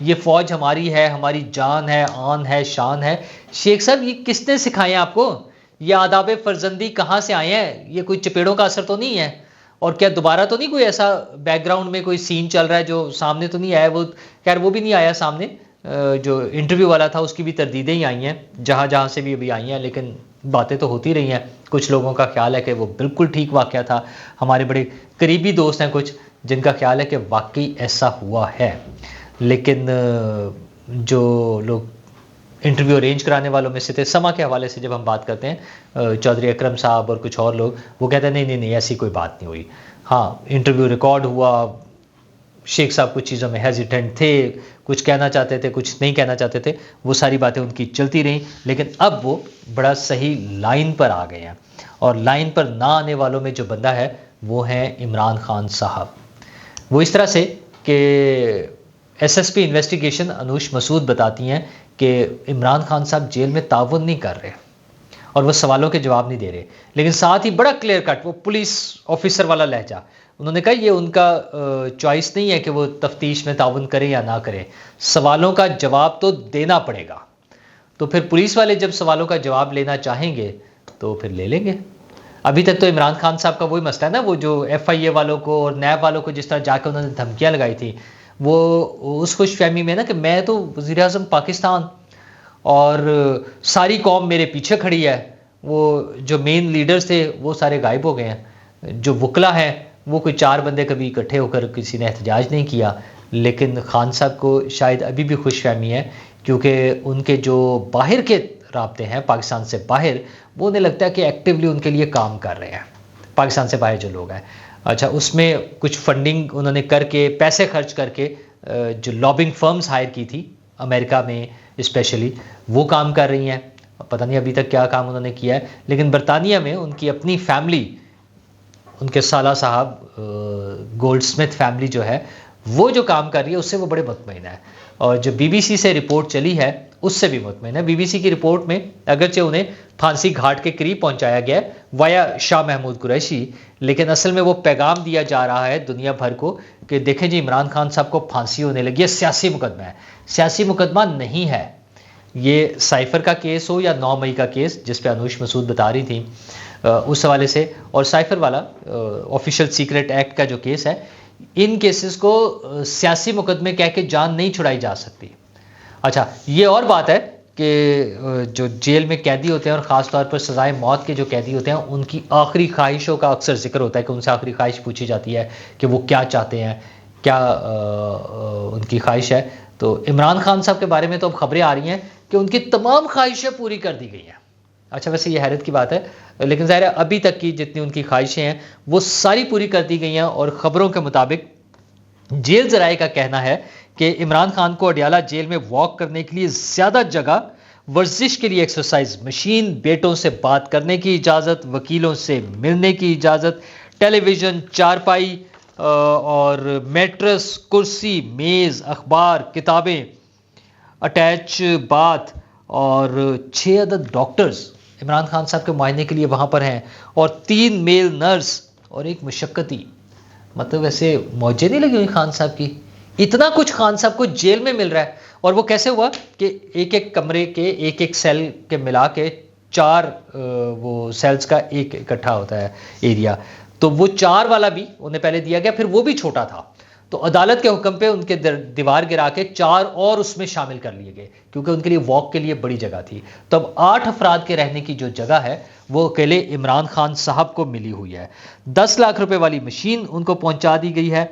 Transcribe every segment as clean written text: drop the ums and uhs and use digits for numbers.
یہ فوج ہماری ہے، ہماری جان ہے، آن ہے، شان ہے. شیخ صاحب یہ کس نے سکھائے ہیں آپ کو؟ یہ آداب فرزندی کہاں سے آئے ہیں؟ یہ کوئی چپیڑوں کا اثر تو نہیں ہے؟ اور کیا دوبارہ تو نہیں کوئی ایسا بیک گراؤنڈ میں کوئی سین چل رہا ہے جو سامنے تو نہیں آیا؟ وہ خیر وہ بھی نہیں آیا سامنے، جو انٹرویو والا تھا اس کی بھی تردیدیں ہی آئی ہیں جہاں جہاں سے بھی ابھی آئی ہیں، لیکن باتیں تو ہوتی رہی ہیں. کچھ لوگوں کا خیال ہے کہ وہ بالکل ٹھیک واقعہ تھا. ہمارے بڑے قریبی دوست ہیں کچھ جن کا خیال ہے کہ واقعی ایسا ہوا ہے. لیکن جو لوگ انٹرویو ارینج کرانے والوں میں سے تھے، سما کے حوالے سے جب ہم بات کرتے ہیں، چودھری اکرم صاحب اور کچھ اور لوگ، وہ کہتے ہیں نہیں ایسی کوئی بات نہیں ہوئی. ہاں انٹرویو ریکارڈ ہوا، شیخ صاحب کچھ چیزوں میں ہیزیٹنٹ تھے، کچھ کہنا چاہتے تھے، کچھ نہیں کہنا چاہتے تھے، وہ ساری باتیں ان کی چلتی رہیں. لیکن اب وہ بڑا صحیح لائن پر آ گئے ہیں، اور لائن پر نہ آنے والوں میں جو بندہ ہے وہ ہیں عمران خان صاحب. وہ اس طرح سے کہ S S P investigation Anoosh مسعود بتاتی ہیں کہ عمران خان صاحب جیل میں تعاون نہیں کر رہے اور وہ سوالوں کے جواب نہیں دے رہے، لیکن ساتھ ہی بڑا کلیئر کٹ وہ پولیس آفیسر والا لہجہ، انہوں نے کہا یہ ان کا چوائس نہیں ہے کہ وہ تفتیش میں تعاون کریں یا نہ کریں، سوالوں کا جواب تو دینا پڑے گا. تو پھر پولیس والے جب سوالوں کا جواب لینا چاہیں گے تو پھر لے لیں گے. ابھی تک تو عمران خان صاحب کا وہی مسئلہ ہے نا، وہ جو ایف آئی اے والوں کو اور نیب والوں کو جس طرح جا کے انہوں نے دھمکیاں لگائی تھی، وہ اس خوش فہمی میں نا کہ میں تو وزیر اعظم پاکستان اور ساری قوم میرے پیچھے کھڑی ہے. وہ جو مین لیڈرز تھے وہ سارے غائب ہو گئے ہیں، جو وکلا ہیں وہ کوئی 4 بندے کبھی اکٹھے ہو کر کسی نے احتجاج نہیں کیا. لیکن خان صاحب کو شاید ابھی بھی خوش فہمی ہے، کیونکہ ان کے جو باہر کے رابطے ہیں پاکستان سے باہر، وہ انہیں لگتا ہے کہ ایکٹیولی ان کے لیے کام کر رہے ہیں پاکستان سے باہر جو لوگ ہیں. اچھا اس میں کچھ فنڈنگ انہوں نے کر کے، پیسے خرچ کر کے جو لابنگ فرمز ہائر کی تھی امریکہ میں اسپیشلی، وہ کام کر رہی ہیں. پتہ نہیں ابھی تک کیا کام انہوں نے کیا ہے، لیکن برطانیہ میں ان کی اپنی فیملی، ان کے سالہ صاحب گولڈ سمتھ فیملی جو ہے وہ جو کام کر رہی ہے اس سے وہ بڑے مطمئن ہے. اور جو بی بی سی سے رپورٹ چلی ہے اس سے بھی مطمئن ہے. بی بی سی کی رپورٹ میں اگرچہ انہیں پھانسی گھاٹ کے قریب پہنچایا گیا ہے وایا شاہ محمود قریشی، لیکن اصل میں وہ پیغام دیا جا رہا ہے دنیا بھر کو کہ دیکھیں جی عمران خان صاحب کو پھانسی ہونے لگی ہے، سیاسی مقدمہ ہے. سیاسی مقدمہ نہیں ہے یہ، سائفر کا کیس ہو یا 9 مئی کا کیس جس پہ انوش مسعود بتا رہی تھی اس حوالے سے، اور سائفر والا آفیشل سیکرٹ ایکٹ کا جو کیس ہے، ان کیسز کو سیاسی مقدمے کہہ کے جان نہیں چھڑائی جا سکتی. اچھا یہ اور بات ہے کہ جو جیل میں قیدی ہوتے ہیں اور خاص طور پر سزائے موت کے جو قیدی ہوتے ہیں، ان کی آخری خواہشوں کا اکثر ذکر ہوتا ہے کہ ان سے آخری خواہش پوچھی جاتی ہے کہ وہ کیا چاہتے ہیں، کیا ان کی خواہش ہے. تو عمران خان صاحب کے بارے میں تو اب خبریں آ رہی ہیں کہ ان کی تمام خواہشیں پوری کر دی گئی ہیں. اچھا ویسے یہ حیرت کی بات ہے، لیکن ظاہر ہے ابھی تک کی جتنی ان کی خواہشیں ہیں وہ ساری پوری کر دی گئی ہیں. اور خبروں کے مطابق جیل ذرائع کا کہنا ہے کہ عمران خان کو اڈیالہ جیل میں واک کرنے کے لیے زیادہ جگہ، ورزش کے لیے ایکسرسائز مشین، بیٹوں سے بات کرنے کی اجازت، وکیلوں سے ملنے کی اجازت، ٹیلی ویژن، چارپائی اور میٹرس، کرسی، میز، اخبار، کتابیں، اٹیچ باتھ، اور 6 عدد ڈاکٹرز عمران خان صاحب کے معائنے کے لیے وہاں پر ہیں، اور 3 میل نرس اور 1 مشقتی. مطلب ویسے موجے نہیں لگی ہوئی خان صاحب کی، اتنا کچھ خان صاحب کو جیل میں مل رہا ہے. اور وہ کیسے ہوا کہ ایک کمرے کے ایک سیل کے ملا کے 4 وہ سیلز کا ایک اکٹھا ہوتا ہے ایریا، تو وہ 4 والا بھی انہیں پہلے دیا گیا، پھر وہ بھی چھوٹا تھا، تو عدالت کے حکم پہ ان کے دیوار گرا کے 4 اور اس میں شامل کر لیے گئے کیونکہ ان کے لیے واک کے لیے بڑی جگہ تھی. تو اب 8 افراد کے رہنے کی جو جگہ ہے وہ اکیلے عمران خان صاحب کو ملی ہوئی ہے. 10 لاکھ روپے والی مشین ان کو پہنچا دی گئی ہے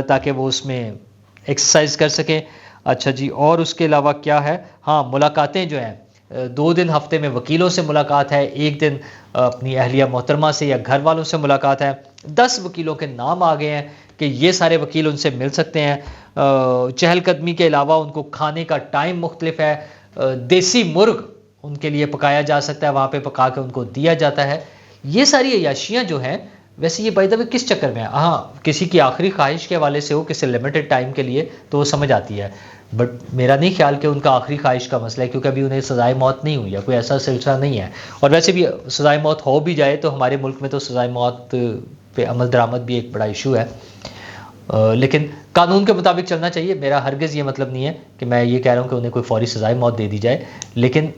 تاکہ وہ اس میں ایکسرسائز کر سکیں. اچھا جی، اور اس کے علاوہ کیا ہے؟ ہاں ملاقاتیں جو ہیں 2 دن ہفتے میں وکیلوں سے ملاقات ہے، 1 دن اپنی اہلیہ محترمہ سے یا گھر والوں سے ملاقات ہے. 10 وکیلوں کے نام آ گئے ہیں کہ یہ سارے وکیل ان سے مل سکتے ہیں. چہل قدمی کے علاوہ ان کو کھانے کا ٹائم مختلف ہے، دیسی مرغ ان کے لیے پکایا جا سکتا ہے، وہاں پہ پکا کے ان کو دیا جاتا ہے. یہ ساری عیاشیاں جو ہیں، ویسے یہ بائی دا وے کس چکر میں ہے؟ ہاں کسی کی آخری خواہش کے حوالے سے ہو، کسی لمیٹڈ ٹائم کے لیے تو وہ سمجھ آتی ہے، بٹ میرا نہیں خیال کہ ان کا آخری خواہش کا مسئلہ ہے، کیونکہ ابھی انہیں سزائے موت نہیں ہوئی ہے، کوئی ایسا سلسلہ نہیں ہے. اور ویسے بھی سزائے موت ہو بھی جائے تو ہمارے ملک میں تو سزائے موت پہ عمل درآمد بھی ایک بڑا ایشو ہے. لیکن قانون کے مطابق چلنا چاہیے. میرا ہرگز یہ مطلب نہیں ہے کہ میں یہ کہہ رہا ہوں کہ انہیں کوئی فوری سزائے موت دے دی جائے، لیکن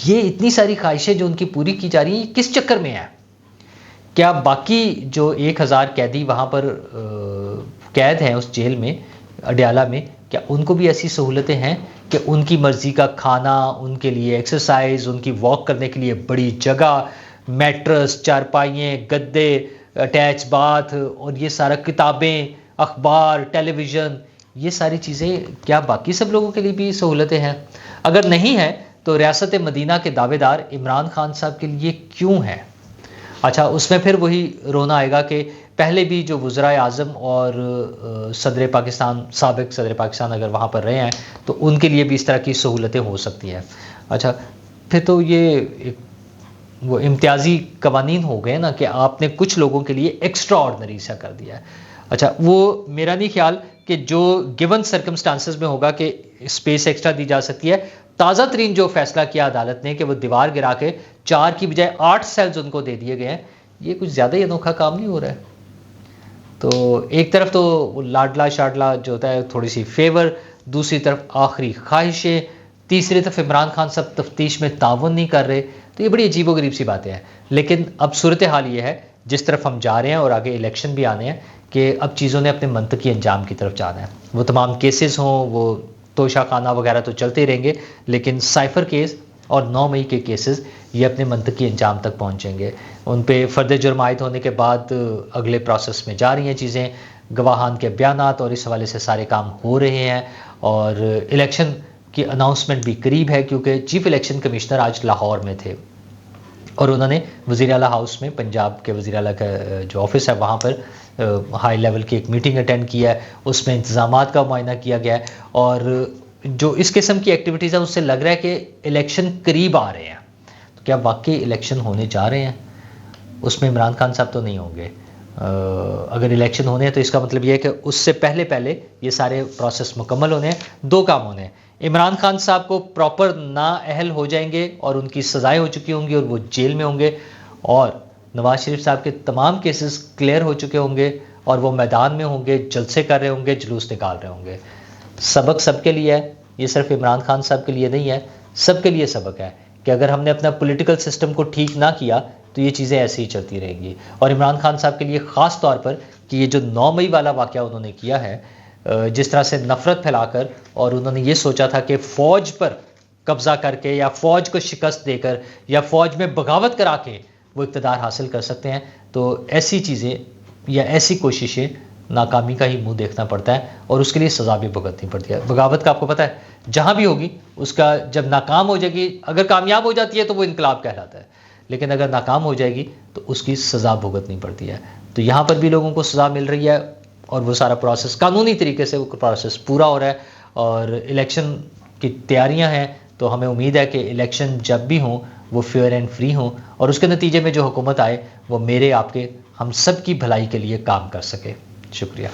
یہ اتنی ساری خواہشیں جو ان کی پوری کی جا رہی ہیں کس چکر میں ہیں؟ کیا باقی جو 1000 قیدی وہاں پر قید ہیں اس جیل میں اڈیالہ میں، کیا ان کو بھی ایسی سہولتیں ہیں کہ ان کی مرضی کا کھانا، ان کے لیے ایکسرسائز، ان کی واک کرنے کے لیے بڑی جگہ، میٹرس، چارپائیاں، گدے، اٹیچ باتھ، اور یہ سارا کتابیں، اخبار، ٹیلی ویژن، یہ ساری چیزیں کیا باقی سب لوگوں کے لیے بھی سہولتیں ہیں؟ اگر نہیں ہیں تو ریاست مدینہ کے دعوے دار عمران خان صاحب کے لیے کیوں ہیں؟ اچھا، اس میں پھر وہی رونا آئے گا کہ پہلے بھی جو وزرائے اعظم اور صدر پاکستان، سابق صدر پاکستان اگر وہاں پر رہے ہیں تو ان کے لیے بھی اس طرح کی سہولتیں ہو سکتی ہیں. اچھا، پھر تو یہ وہ امتیازی قوانین ہو گئے نا کہ آپ نے کچھ لوگوں کے لیے ایکسٹرا آرڈنری سا کر دیا ہے. اچھا، وہ میرا نہیں خیال کہ جو گیون سرکمسٹانسز میں ہوگا کہ اسپیس ایکسٹرا دی جا سکتی ہے. تازہ ترین جو فیصلہ کیا عدالت نے کہ وہ دیوار گرا کے 4 کی بجائے 8 سیلز ان کو دے دیے گئے ہیں، یہ کچھ زیادہ ہی انوکھا کام نہیں ہو رہا ہے. تو ایک طرف تو لاڈلا شاڈلا جو ہوتا ہے تھوڑی سی فیور، دوسری طرف آخری خواہشیں، تیسری طرف عمران خان صاحب تفتیش میں تعاون نہیں کر رہے. تو یہ بڑی عجیب و غریب سی باتیں ہیں. لیکن اب صورتحال یہ ہے جس طرف ہم جا رہے ہیں اور آگے الیکشن بھی آنے ہیں کہ اب چیزوں نے اپنے منطقی انجام کی طرف جانا ہے. وہ تمام کیسز ہوں، وہ توشہ خانہ وغیرہ تو چلتے ہی رہیں گے، لیکن سائفر کیس اور 9 مئی کے کیسز یہ اپنے منطقی انجام تک پہنچیں گے. ان پہ فرد جرم عائد ہونے کے بعد اگلے پروسیس میں جا رہی ہیں چیزیں، گواہان کے بیانات، اور اس حوالے سے سارے کام ہو رہے ہیں. اور الیکشن کی اناؤنسمنٹ بھی قریب ہے کیونکہ چیف الیکشن کمشنر آج لاہور میں تھے اور انہوں نے وزیر اعلیٰ ہاؤس میں، پنجاب کے وزیر اعلیٰ کا جو آفس ہے وہاں پر ہائی لیول کی ایک میٹنگ اٹینڈ کیا ہے. اس میں انتظامات کا معائنہ کیا گیا ہے اور جو اس قسم کی ایکٹیویٹیز ہیں اس سے لگ رہا ہے کہ الیکشن قریب آ رہے ہیں. تو کیا واقعی الیکشن ہونے جا رہے ہیں؟ اس میں عمران خان صاحب تو نہیں ہوں گے. اگر الیکشن ہونے ہیں تو اس کا مطلب یہ ہے کہ اس سے پہلے یہ سارے پروسیس مکمل ہونے ہیں. 2 کام ہونے ہیں: عمران خان صاحب کو پراپر نااہل ہو جائیں گے اور ان کی سزائیں ہو چکی ہوں گی اور وہ جیل میں ہوں گے، اور نواز شریف صاحب کے تمام کیسز کلیئر ہو چکے ہوں گے اور وہ میدان میں ہوں گے، جلسے کر رہے ہوں گے، جلوس نکال رہے ہوں گے. سبق سب کے لیے ہے، یہ صرف عمران خان صاحب کے لیے نہیں ہے، سب کے لیے سبق ہے کہ اگر ہم نے اپنا پولیٹیکل سسٹم کو ٹھیک نہ کیا تو یہ چیزیں ایسے ہی چلتی رہیں گی. اور عمران خان صاحب کے لیے خاص طور پر کہ یہ جو 9 مئی والا واقعہ انہوں نے کیا ہے، جس طرح سے نفرت پھیلا کر، اور انہوں نے یہ سوچا تھا کہ فوج پر قبضہ کر کے یا فوج کو شکست دے کر یا فوج میں بغاوت کرا کے وہ اقتدار حاصل کر سکتے ہیں، تو ایسی چیزیں یا ایسی کوششیں ناکامی کا ہی منہ دیکھنا پڑتا ہے اور اس کے لیے سزا بھی بھگتنی پڑتی ہے. بغاوت کا آپ کو پتہ ہے جہاں بھی ہوگی اس کا جب ناکام ہو جائے گی، اگر کامیاب ہو جاتی ہے تو وہ انقلاب کہلاتا ہے، لیکن اگر ناکام ہو جائے گی تو اس کی سزا بھگتنی پڑتی ہے. تو یہاں پر بھی لوگوں کو سزا مل رہی ہے اور وہ سارا پروسیس قانونی طریقے سے وہ پروسیس پورا ہو رہا ہے اور الیکشن کی تیاریاں ہیں. تو ہمیں امید ہے کہ الیکشن جب بھی ہوں وہ فیئر اینڈ فری ہوں اور اس کے نتیجے میں جو حکومت آئے وہ میرے، آپ کے، ہم سب کی بھلائی کے لیے کام کر سکے. شکریہ.